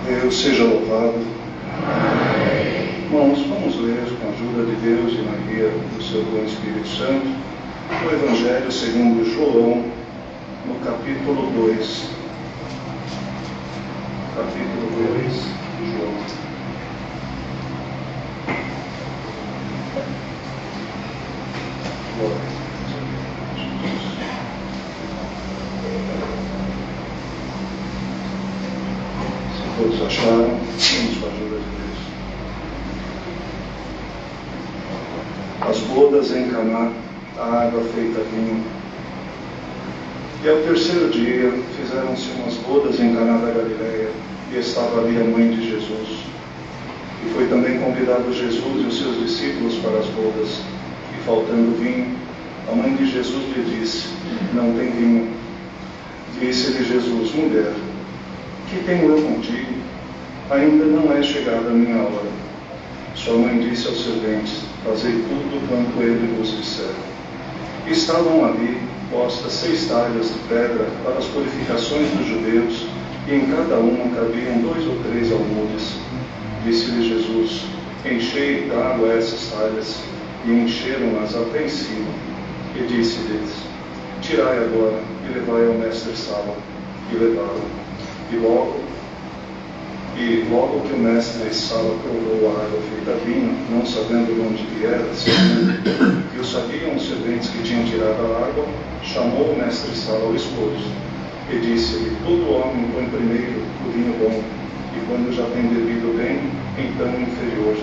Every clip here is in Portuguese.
Deus seja louvado. Irmãos, vamos ler com a ajuda de Deus e Maria, do seu bom Espírito Santo, o Evangelho segundo João, no capítulo 2. Capítulo 2 de João. Se todos acharam, vamos com a ajuda de Deus. As bodas em Caná, a água feita vinho. E ao terceiro dia fizeram-se umas bodas em Caná da Galileia, e estava ali a mãe de Jesus. E foi também convidado Jesus e os seus discípulos para as bodas. E faltando vinho, a mãe de Jesus lhe disse: não tem vinho. Disse-lhe Jesus: mulher, que tenho eu contigo? Ainda não é chegada a minha hora. Sua mãe disse aos serventes: fazei tudo quanto ele vos disser. E estavam ali postas 6 talhas de pedra para as purificações dos judeus, e em cada uma cabiam 2 ou 3 almudes. Disse-lhe Jesus: enchei d'água essas talhas. E encheram-nas até em cima. E disse-lhes: tirai agora e levai ao mestre-sala. E levaram. E logo que o mestre-sala provou a água feita vinho, não sabendo de onde viera, segundo que o sabiam os serventes que tinham tirado a água, chamou o mestre-sala ao esposo. E disse-lhe: todo homem põe primeiro o vinho bom, e quando já tem bebido bem, então o inferior.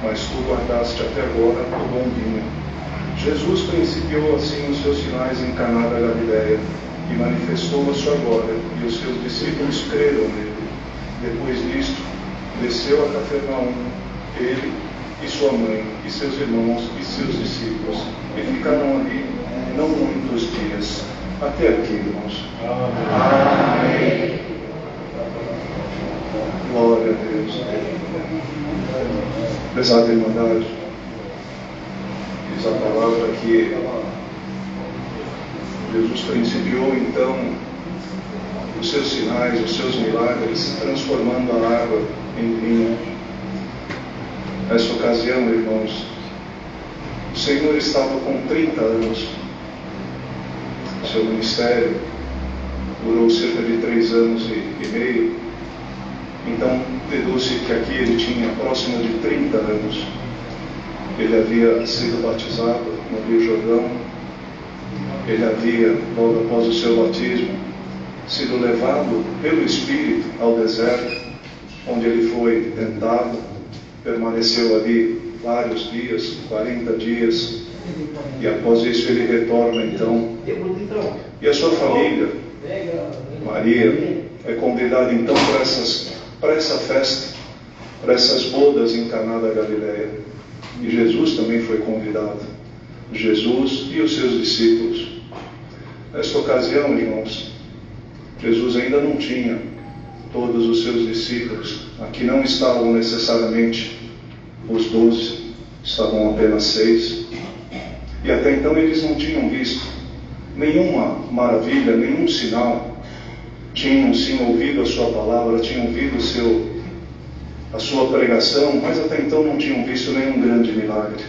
Mas tu guardaste até agora o bom vinho. Jesus principiou assim os seus sinais em Caná da Galileia, e manifestou a sua glória, e os seus discípulos creram nele. Depois disto, desceu a Cafarnaum, ele e sua mãe, e seus irmãos e seus discípulos, e ficaram ali não muitos dias. Até aqui, irmãos. Amém. Glória a Deus. Prezada Irmandade, diz a palavra que Jesus principiou então os seus sinais, os seus milagres, transformando a água em vinho. Nessa ocasião, irmãos, o Senhor estava com 30 anos. Seu ministério durou cerca de 3 anos e meio. Então, deduz-se que aqui ele tinha próximo de 30 anos. Ele havia sido batizado no Rio Jordão. Ele havia, logo após o seu batismo, sido levado pelo Espírito ao deserto, onde ele foi tentado, permaneceu ali vários dias, 40 dias, e após isso ele retorna então. E a sua família, Maria, é convidada então para essa festa, para essas bodas em Caná da Galileia. E Jesus também foi convidado, Jesus e os seus discípulos. Nesta ocasião, irmãos, Jesus ainda não tinha todos os seus discípulos. Aqui não estavam necessariamente os 12, estavam apenas 6. E até então eles não tinham visto nenhuma maravilha, nenhum sinal. Tinham sim ouvido a sua palavra, tinham ouvido a sua pregação, mas até então não tinham visto nenhum grande milagre.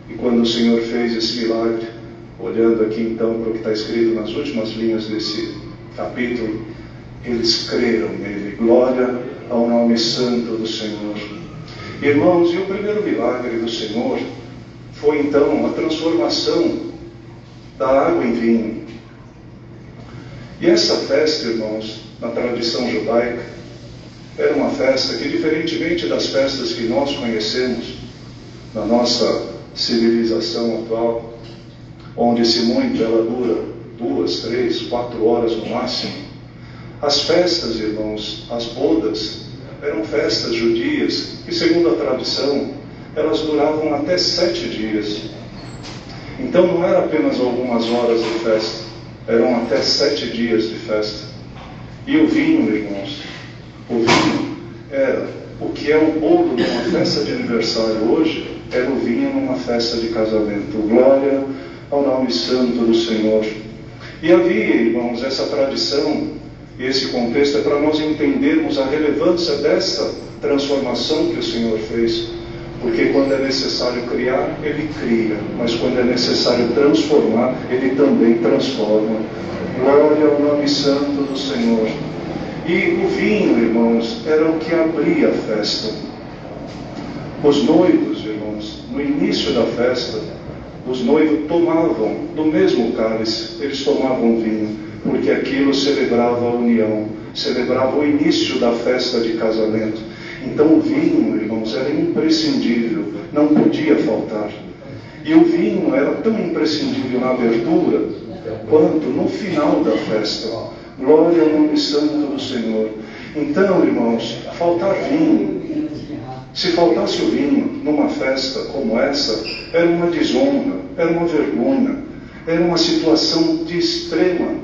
E quando o Senhor fez esse milagre, olhando aqui então para o que está escrito nas últimas linhas desse capítulo, eles creram nele. Glória ao nome santo do Senhor. Irmãos, e o primeiro milagre do Senhor foi então a transformação da água em vinho. E essa festa, irmãos, na tradição judaica, era uma festa que, diferentemente das festas que nós conhecemos na nossa civilização atual, onde se muito ela dura 2, 3, 4 horas no máximo, as festas, irmãos, as bodas, eram festas judias que, segundo a tradição, elas duravam até 7 dias. Então não era apenas algumas horas de festa, eram até 7 dias de festa. E o vinho, irmãos, o vinho era o que é o bolo de uma festa de aniversário hoje, era o vinho numa festa de casamento. Glória ao nome santo do Senhor. E havia, irmãos, essa tradição E esse contexto é para nós entendermos a relevância desta transformação que o Senhor fez. Porque quando é necessário criar, Ele cria. Mas quando é necessário transformar, Ele também transforma. Glória ao nome santo do Senhor. E o vinho, irmãos, era o que abria a festa. Os noivos, irmãos, no início da festa, os noivos tomavam do mesmo cálice, eles tomavam vinho, porque aquilo celebrava a união, celebrava o início da festa de casamento. Então o vinho, irmãos, era imprescindível, não podia faltar. E o vinho era tão imprescindível na abertura, quanto no final da festa. Glória ao nome santo do Senhor. Então, irmãos, faltar vinho, se faltasse o vinho numa festa como essa, era uma desonra, era uma vergonha, era uma situação de extrema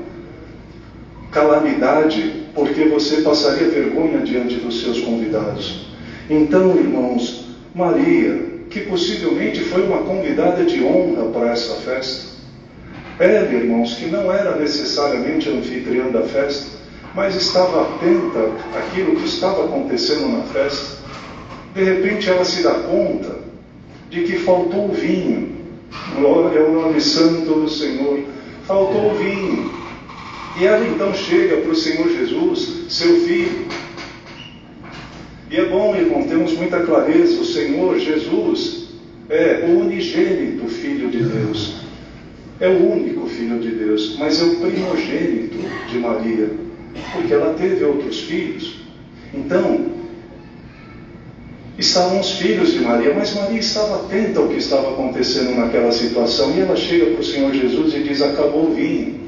calamidade, porque você passaria vergonha diante dos seus convidados. Então, irmãos, Maria, que possivelmente foi uma convidada de honra para essa festa, ela, irmãos, que não era necessariamente anfitriã da festa, mas estava atenta àquilo que estava acontecendo na festa, de repente ela se dá conta de que faltou o vinho. Glória ao nome santo do Senhor. Faltou o vinho. E ela então chega para o Senhor Jesus, seu filho. E é bom, irmão, temos muita clareza, o Senhor Jesus é o unigênito Filho de Deus. É o único Filho de Deus, mas é o primogênito de Maria, porque ela teve outros filhos. Então, estavam os filhos de Maria, mas Maria estava atenta ao que estava acontecendo naquela situação, e ela chega para o Senhor Jesus e diz: acabou o vinho.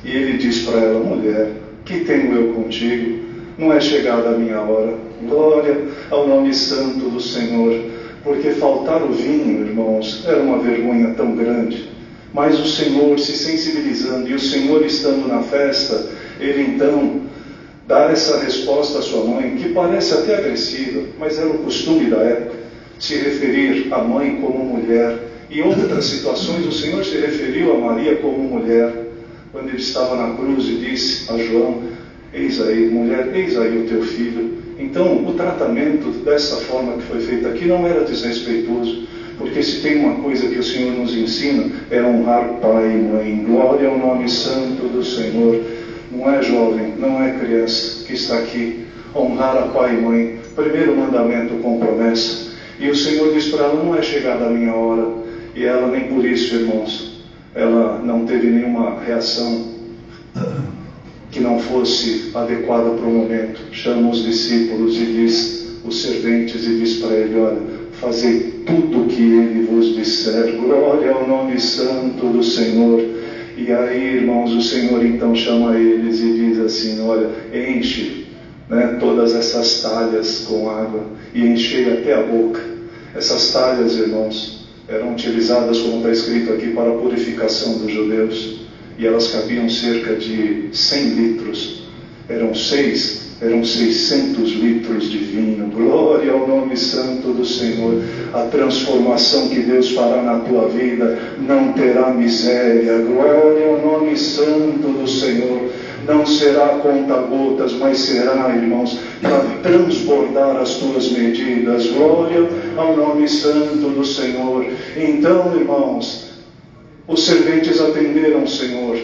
E ele diz para ela: mulher, que tenho eu contigo? Não é chegada a minha hora. Glória ao nome santo do Senhor. Porque faltar o vinho, irmãos, era uma vergonha tão grande. Mas o Senhor se sensibilizando, e o Senhor estando na festa, ele então dá essa resposta à sua mãe, que parece até agressiva, mas era o costume da época, se referir à mãe como mulher. Em outras situações, o Senhor se referiu a Maria como mulher, quando ele estava na cruz e disse a João: eis aí, mulher, eis aí o teu filho. Então, o tratamento dessa forma que foi feito aqui não era desrespeitoso, porque se tem uma coisa que o Senhor nos ensina, é honrar pai e mãe. Glória ao nome santo do Senhor. Não é jovem, não é criança que está aqui. Honrar a pai e mãe, primeiro mandamento com promessa. E o Senhor diz para ela: não é chegada a minha hora. E ela nem por isso, irmãos, ela não teve nenhuma reação que não fosse adequada para o momento. Chama os discípulos e diz, os serventes, e diz para ele: olha, fazei tudo o que ele vos disser. Glória ao nome santo do Senhor. E aí, irmãos, o Senhor então chama eles e diz assim: olha, enche, todas essas talhas com água, e enchei até a boca. Essas talhas, irmãos, eram utilizadas, como está escrito aqui, para a purificação dos judeus, e elas cabiam cerca de 100 litros. Eram 600 litros de vinho. Glória ao nome santo do Senhor. A transformação que Deus fará na tua vida não terá miséria. Glória ao nome santo do Senhor. Não será conta-gotas, mas será, irmãos, para transbordar as tuas medidas. Glória ao nome santo do Senhor. Então, irmãos, os serventes atenderam o Senhor,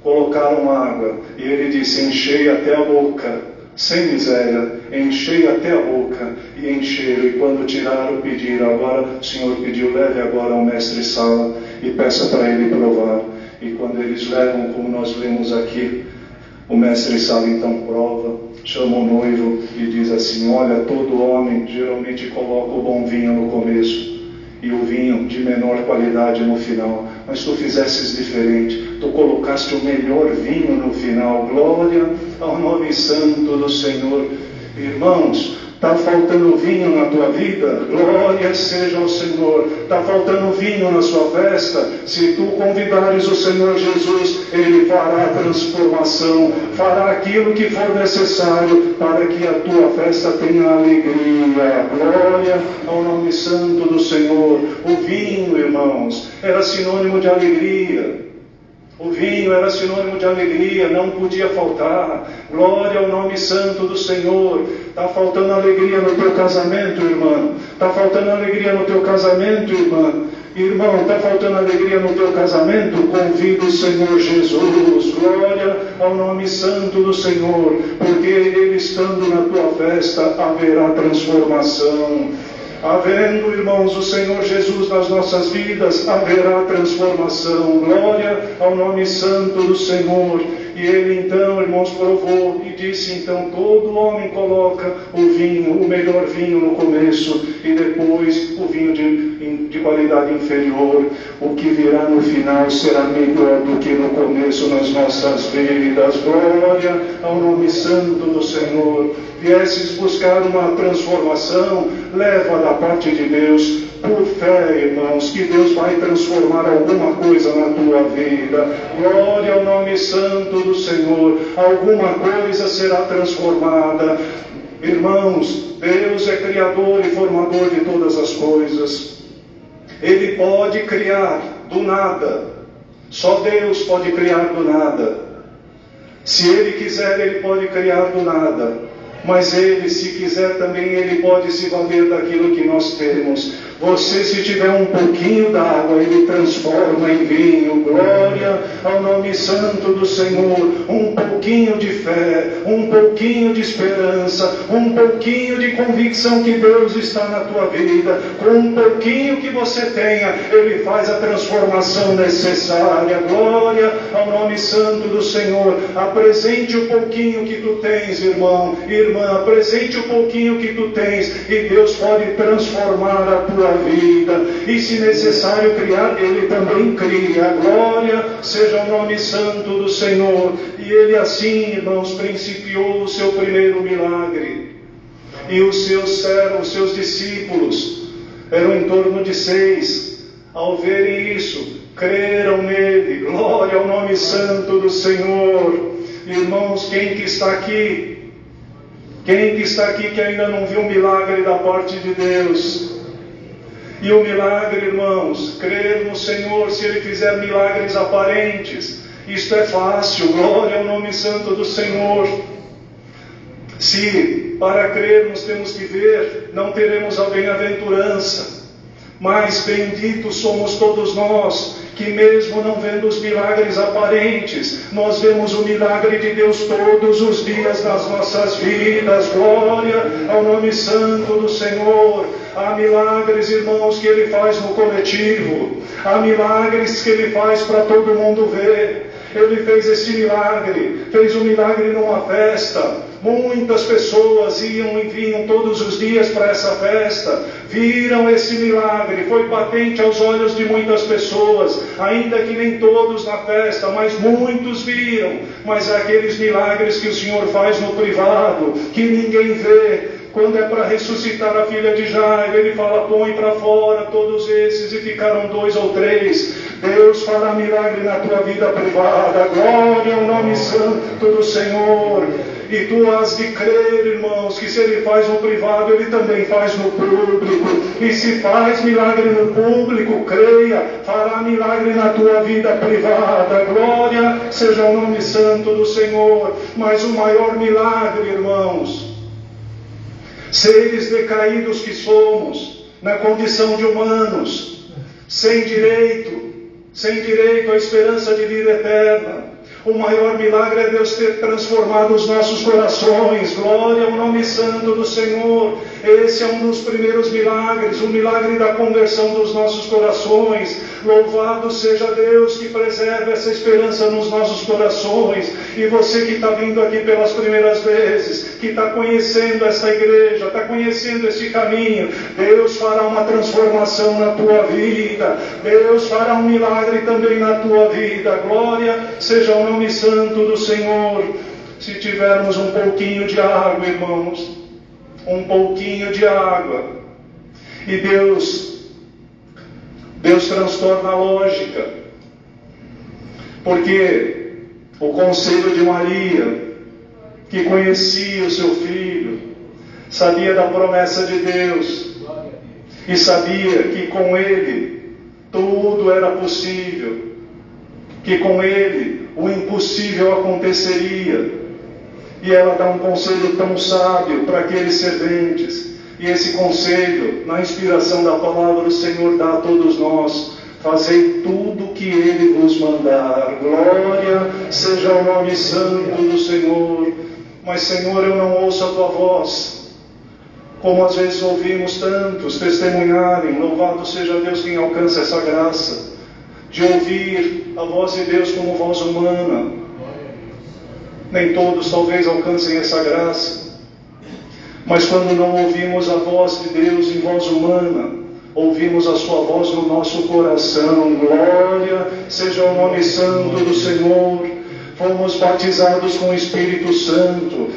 colocaram água, e ele disse: enchei até a boca, sem miséria, enchei até a boca, e encheram. E quando tiraram, pediram. Agora o Senhor pediu: leve agora ao mestre-sala e peça para ele provar. E quando eles levam, como nós lemos aqui, o mestre-sala então prova, chama o noivo e diz assim: olha, todo homem geralmente coloca o bom vinho no começo e o vinho de menor qualidade no final, mas tu fizesses diferente, tu colocaste o melhor vinho no final. Glória ao nome santo do Senhor. Irmãos, está faltando vinho na tua vida? Glória seja ao Senhor. Está faltando vinho na sua festa? Se tu convidares o Senhor Jesus, Ele fará a transformação, fará aquilo que for necessário para que a tua festa tenha alegria. Glória ao nome santo do Senhor. O vinho, irmãos, era sinônimo de alegria. O vinho era sinônimo de alegria, não podia faltar. Glória ao nome santo do Senhor. Está faltando alegria no teu casamento, irmã. Está faltando alegria no teu casamento, irmã. Irmão, está faltando alegria no teu casamento? Convida o Senhor Jesus. Glória ao nome santo do Senhor. Porque Ele estando na tua festa, haverá transformação. Havendo, irmãos, o Senhor Jesus nas nossas vidas, haverá transformação. Glória ao nome santo do Senhor. E ele então, irmãos, provou e disse, então, todo homem coloca o vinho, o melhor vinho no começo, e depois o vinho de qualidade inferior. O que virá no final será melhor do que no começo nas nossas vidas. Glória ao nome santo do Senhor. Viesses buscar uma transformação, leva da parte de Deus, por fé, irmãos, que Deus vai transformar alguma coisa na tua vida. Glória ao nome santo do Senhor. Alguma coisa será transformada. Irmãos, Deus é criador e formador de todas as coisas. Ele pode criar do nada. Só Deus pode criar do nada. Se Ele quiser, Ele pode criar do nada. Mas Ele, se quiser também, Ele pode se valer daquilo que nós temos. Você, se tiver um pouquinho d'água, Ele transforma em vinho. Glória ao nome santo do Senhor. Um pouquinho de fé, um pouquinho de esperança, um pouquinho de convicção que Deus está na tua vida. Com um pouquinho que você tenha, Ele faz a transformação necessária. Glória ao nome santo do Senhor. Apresente o pouquinho que tu tens, irmão, irmã, apresente o pouquinho que tu tens, e Deus pode transformar a tua vida. E se necessário criar, Ele também cria. Glória seja o nome santo do Senhor. E Ele assim, irmãos, principiou o seu primeiro milagre. E os seus discípulos, eram em torno de 6, ao verem isso, creram nele. Glória ao nome santo do Senhor. Irmãos, quem que está aqui? Quem que está aqui que ainda não viu um milagre da parte de Deus? E o milagre, irmãos, crer no Senhor, se Ele fizer milagres aparentes, isto é fácil. Glória ao nome santo do Senhor. Se para crermos temos que ver, não teremos a bem-aventurança. Mas benditos somos todos nós, que mesmo não vendo os milagres aparentes, nós vemos o milagre de Deus todos os dias nas nossas vidas. Glória ao nome santo do Senhor. Há milagres, irmãos, que Ele faz no coletivo. Há milagres que Ele faz para todo mundo ver. Ele fez esse milagre, fez um milagre numa festa. Muitas pessoas iam e vinham todos os dias para essa festa, viram esse milagre, foi patente aos olhos de muitas pessoas, ainda que nem todos na festa, mas muitos viram. Mas aqueles milagres que o Senhor faz no privado, que ninguém vê. Quando é para ressuscitar a filha de Jairo, Ele fala, põe para fora todos esses, e ficaram 2 ou 3. Deus fará milagre na tua vida privada. Glória ao nome santo do Senhor. E tu has de crer, irmãos, que se Ele faz no privado, Ele também faz no público. E se faz milagre no público, creia, fará milagre na tua vida privada. Glória seja o nome santo do Senhor. Mas o maior milagre, irmãos, seres decaídos que somos, na condição de humanos, sem direito à esperança de vida eterna. O maior milagre é Deus ter transformado os nossos corações. Glória ao nome santo do Senhor. Esse é um dos primeiros milagres, o milagre da conversão dos nossos corações. Louvado seja Deus que preserva essa esperança nos nossos corações. E você que está vindo aqui pelas primeiras vezes, que está conhecendo esta igreja, está conhecendo esse caminho, Deus fará uma transformação na tua vida. Deus fará um milagre também na tua vida. Glória seja o nome santo do Senhor. Se tivermos um pouquinho de água, irmãos, um pouquinho de água, e Deus transtorna a lógica, porque o conselho de Maria, que conhecia o seu filho, sabia da promessa de Deus, e sabia que com ele tudo era possível. que com Ele o impossível aconteceria. E ela dá um conselho tão sábio para aqueles serventes. E esse conselho, na inspiração da palavra, o Senhor dá a todos nós: fazei tudo o que Ele vos mandar. Glória seja o nome santo do Senhor. Mas, Senhor, eu não ouço a Tua voz, como às vezes ouvimos tantos testemunharem. Louvado seja Deus quem alcança essa graça de ouvir a voz de Deus como voz humana. Nem todos talvez alcancem essa graça, mas quando não ouvimos a voz de Deus em voz humana, ouvimos a sua voz no nosso coração. Glória seja o nome santo do Senhor. Fomos batizados com o Espírito Santo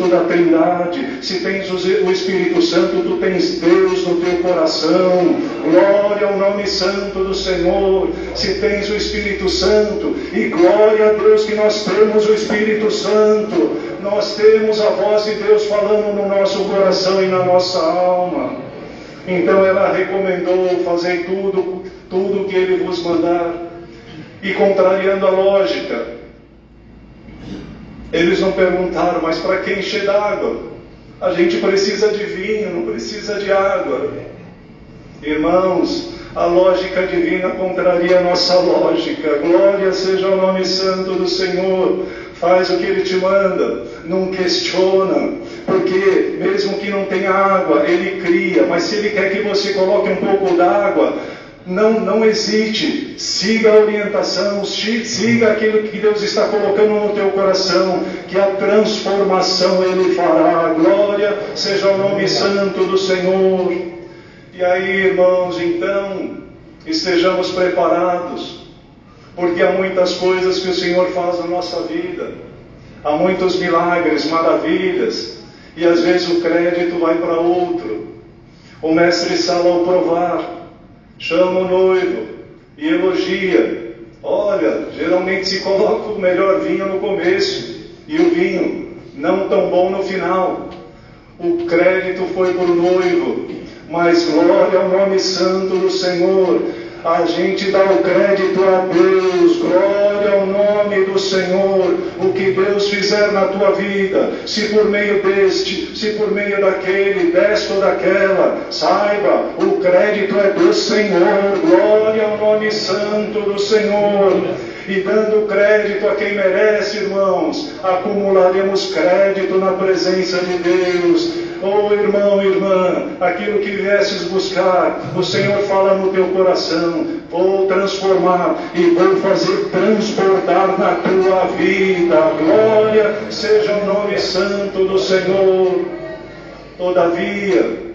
da Trindade. Se tens o Espírito Santo, tu tens Deus no teu coração. Glória ao nome santo do Senhor. Se tens o Espírito Santo, e glória a Deus que nós temos o Espírito Santo, nós temos a voz de Deus falando no nosso coração e na nossa alma. Então ela recomendou: fazer tudo o que Ele vos mandar. E contrariando a lógica, eles não perguntaram: mas para que encher d'água? A gente precisa de vinho, não precisa de água. Irmãos, a lógica divina contraria a nossa lógica. Glória seja o nome santo do Senhor. Faz o que Ele te manda, não questiona, porque mesmo que não tenha água, Ele cria. Mas se Ele quer que você coloque um pouco d'água, não hesite, siga a orientação, siga aquilo que Deus está colocando no teu coração, que a transformação Ele fará. Glória seja o nome santo do Senhor. E aí, irmãos, então, estejamos preparados, porque há muitas coisas que o Senhor faz na nossa vida, há muitos milagres, maravilhas, e às vezes o crédito vai para outro. O mestre Sala, ao provar, chama o noivo e elogia. Olha, geralmente se coloca o melhor vinho no começo e o vinho não tão bom no final. O crédito foi para o noivo, mas glória ao nome santo do Senhor. A gente dá o crédito a Deus. Glória ao nome do Senhor. O que Deus fizer na tua vida, se por meio deste, se por meio daquele, desta ou daquela, saiba, o crédito é do Senhor. Glória ao nome santo do Senhor. E dando crédito a quem merece, irmãos, acumularemos crédito na presença de Deus. Oh, irmão, irmã, aquilo que viesses buscar, o Senhor fala no teu coração: vou transformar e vou fazer transbordar na tua vida. Glória seja o nome santo do Senhor. Todavia,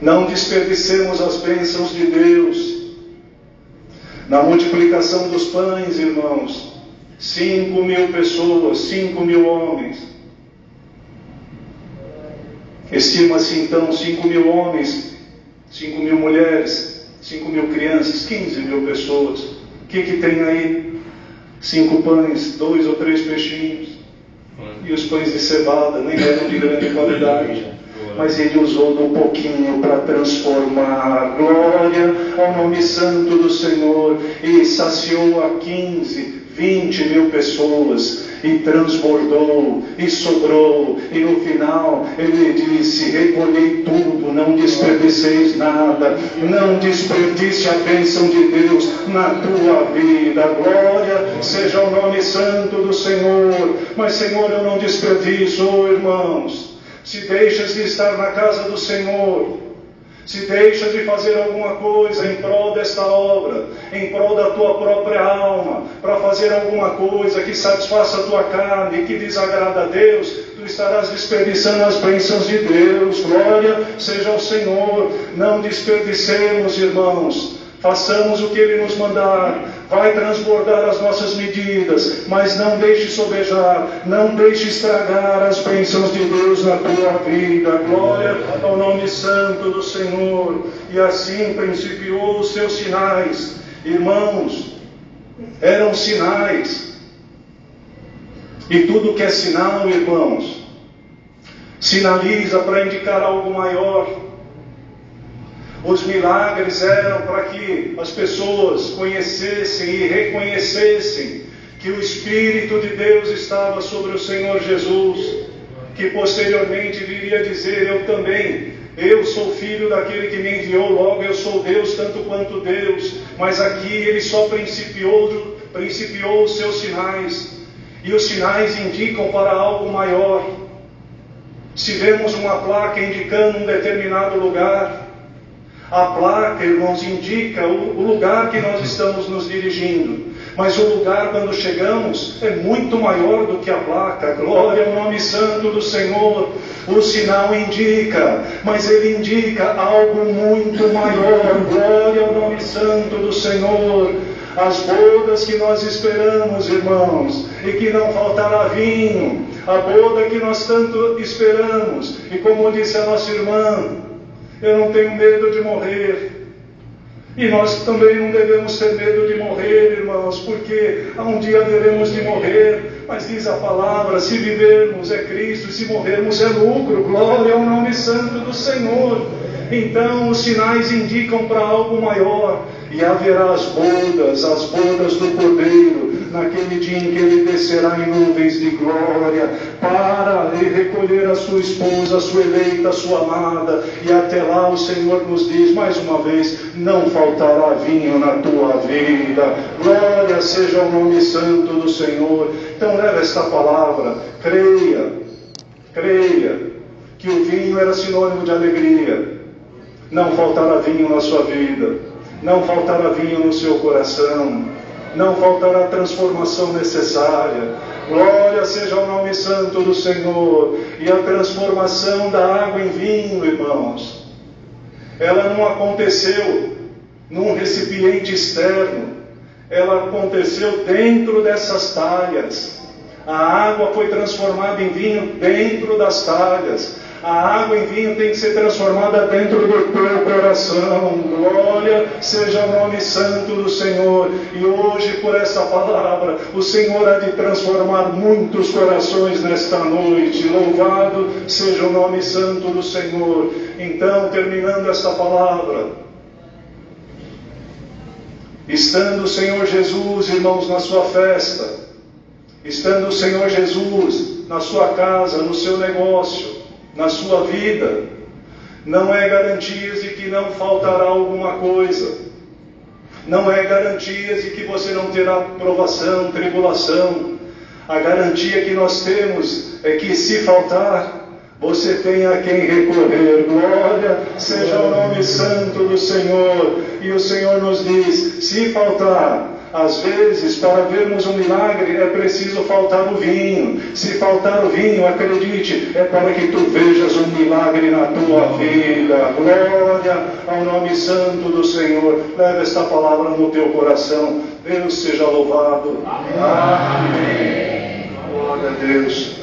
não desperdicemos as bênçãos de Deus. Na multiplicação dos pães, irmãos, 5.000 pessoas, 5.000 homens. Estima-se então 5.000 homens, 5.000 mulheres, 5.000 crianças, 15.000 pessoas. O que tem aí? 5 pães, 2 ou 3 peixinhos. E os pães de cevada nem eram de grande qualidade, mas Ele usou do pouquinho para transformar. Glória ao nome santo do Senhor. E saciou a 15, 20.000 pessoas, e transbordou, e sobrou, e no final Ele disse: recolhei tudo, não desperdiceis nada, não desperdice a bênção de Deus na tua vida. Glória seja o nome santo do Senhor. Mas, Senhor, eu não desperdiço, irmãos. Se deixas de estar na casa do Senhor, se deixas de fazer alguma coisa em prol desta obra, em prol da tua própria alma, para fazer alguma coisa que satisfaça a tua carne, que desagrada a Deus, tu estarás desperdiçando as bênçãos de Deus. Glória seja ao Senhor. Não desperdicemos, irmãos. Façamos o que Ele nos mandar. Vai transbordar as nossas medidas, mas não deixe sobejar, não deixe estragar as bênçãos de Deus na tua vida. Glória ao nome santo do Senhor. E assim principiou os seus sinais. Irmãos, eram sinais. E tudo que é sinal, irmãos, sinaliza para indicar algo maior. Os milagres eram para que as pessoas conhecessem e reconhecessem que o Espírito de Deus estava sobre o Senhor Jesus, que posteriormente viria dizer: eu também, eu sou filho daquele que me enviou, logo eu sou Deus tanto quanto Deus. Mas aqui ele só principiou os seus sinais, e os sinais indicam para algo maior. Se vemos uma placa indicando um determinado lugar, a placa, irmãos, indica o lugar que nós estamos nos dirigindo. Mas o lugar, quando chegamos, é muito maior do que a placa. Glória ao nome santo do Senhor. O sinal indica, mas ele indica algo muito maior. Glória ao nome santo do Senhor. As bodas que nós esperamos, irmãos, e que não faltará vinho. A boda que nós tanto esperamos. E como disse a nossa irmã, eu não tenho medo de morrer. E nós também não devemos ter medo de morrer, irmãos, porque um dia devemos de morrer. Mas diz a palavra: se vivermos é Cristo, e se morrermos é lucro. Glória ao nome santo do Senhor. Então os sinais indicam para algo maior. E haverá as bodas do Cordeiro, naquele dia em que ele descerá em nuvens de glória, para recolher a sua esposa, a sua eleita, a sua amada. E até lá o Senhor nos diz mais uma vez: não faltará vinho na tua vida. Glória seja o nome santo do Senhor. Então leva esta palavra, creia que o vinho era sinônimo de alegria. Não faltará vinho na sua vida. Não faltará vinho no seu coração, não faltará transformação necessária. Glória seja o nome santo do Senhor. E a transformação da água em vinho, irmãos, ela não aconteceu num recipiente externo, ela aconteceu dentro dessas talhas. A água foi transformada em vinho dentro das talhas. A água em vinho tem que ser transformada dentro do teu coração. Glória seja o nome santo do Senhor. E hoje, por esta palavra, o Senhor há de transformar muitos corações nesta noite. Louvado seja o nome santo do Senhor. Então, terminando esta palavra, estando o Senhor Jesus, irmãos, na sua festa, estando o Senhor Jesus na sua casa, no seu negócio, na sua vida, não é garantias de que não faltará alguma coisa. Não é garantias de que você não terá provação, tribulação. A garantia que nós temos é que, se faltar, você tem a quem recorrer. Glória seja o nome santo do Senhor. E o Senhor nos diz: se faltar, às vezes, para vermos um milagre, é preciso faltar o vinho. Se faltar o vinho, acredite, é para que tu vejas um milagre na tua vida. Glória ao nome santo do Senhor. Leva esta palavra no teu coração. Deus seja louvado. Amém. Glória a Deus.